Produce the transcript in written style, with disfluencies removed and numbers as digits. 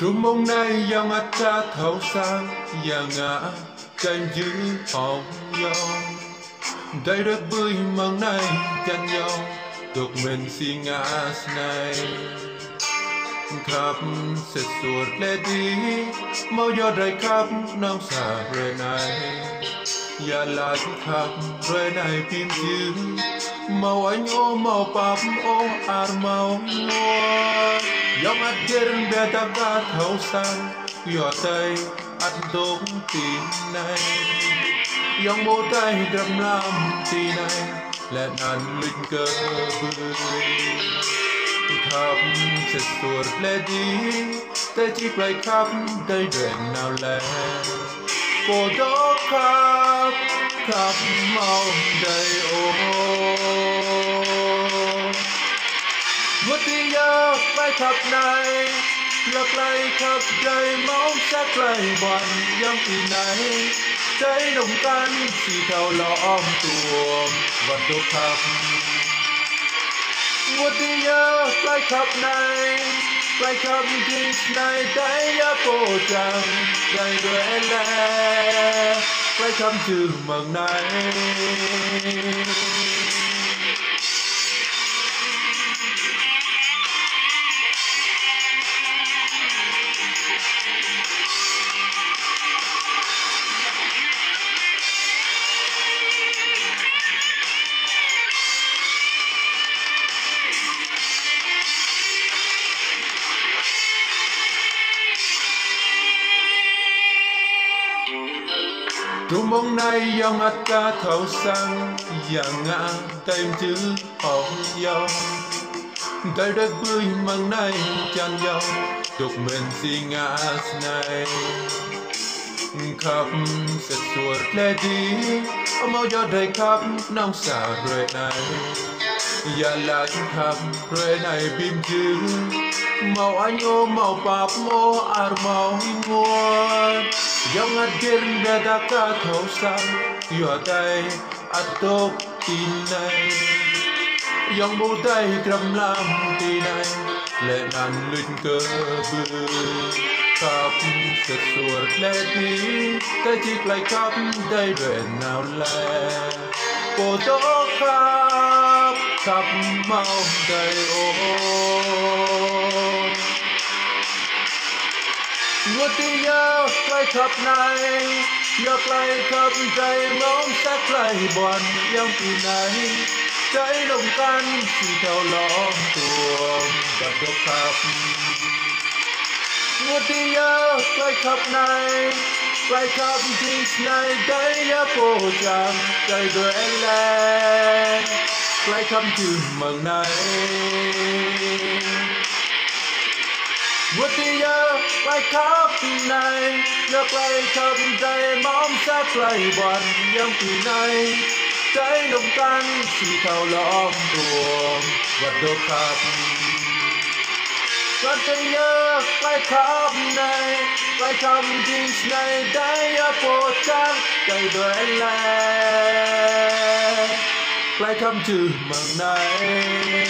Trung mong nay yang ata thấu sang yang ngã canh giữ hồng nhau đây đất bơi mang nay chăn nhau tục mình si ngã này khắp sẽ suốt lệ đi mau gió đầy khắp nắng xa rồi này ya là khắp rồi này phim dữ màu anh ô màu bắp ô ar màu mua yang adern beta ga thấu sang yo tay ăn tốt tin này yang mô tay đâm lam tin này lẽ ăn linh cơ khắp sẽ suốt lệ đi tay chỉ phải khắp đây đèn nào lẽ cô đó khắp khắp màu đầy ô một tia gió bay khắp này lấp lay khắp đầy máu sắc lay bàn giăng kỳ này cháy nồng can chỉ thao lõm tuồng và đốt khắp một tia gió bay khắp này bay khắp jeans này tay giá cô chẳng đầy đuổi lẽ bay khắp chữ mừng này Trung mong nay yang ata thấu sang yang ngã tay chữ hồng nhau tay đất bơi mang nay chan nhau tục mình si ngã này khắp sẽ suốt lệ đi mau gió đầy khắp nắng xa rồi này ya là khắp rồi này bim chữ màu anh ô màu bắp ô ar màu nguồn yang adern beta ka thấu sang yo tay atop tin này yang mô tay cầm lam tin này lệ nan linh cơ bư khắp sẽ suốt lệ đi tay chỉ lại khắp đây đèn nào lệ cô đó khắp khắp màu đầy ô một tia gió bay khắp này gió bay khắp đầy máu sắc lay bàn giăng kỳ này cháy nồng can chỉ theo lõm tuồng và đốt khắp một tia gió bay khắp này bay khắp jeans này đầy giá cô chẳng đầy đuổi lẽ bay khắp chữ mừng này một tia gió bay khắp này gió bay khắp đầy máu sắc lay bàn giăng kỳ này cháy nồng can chỉ thao lõm tuồng và đốt khắp một tia gió bay khắp này bay khắp jeans này đầy giá cô chẳng đầy đuổi lẽ bay khắp chữ mừng này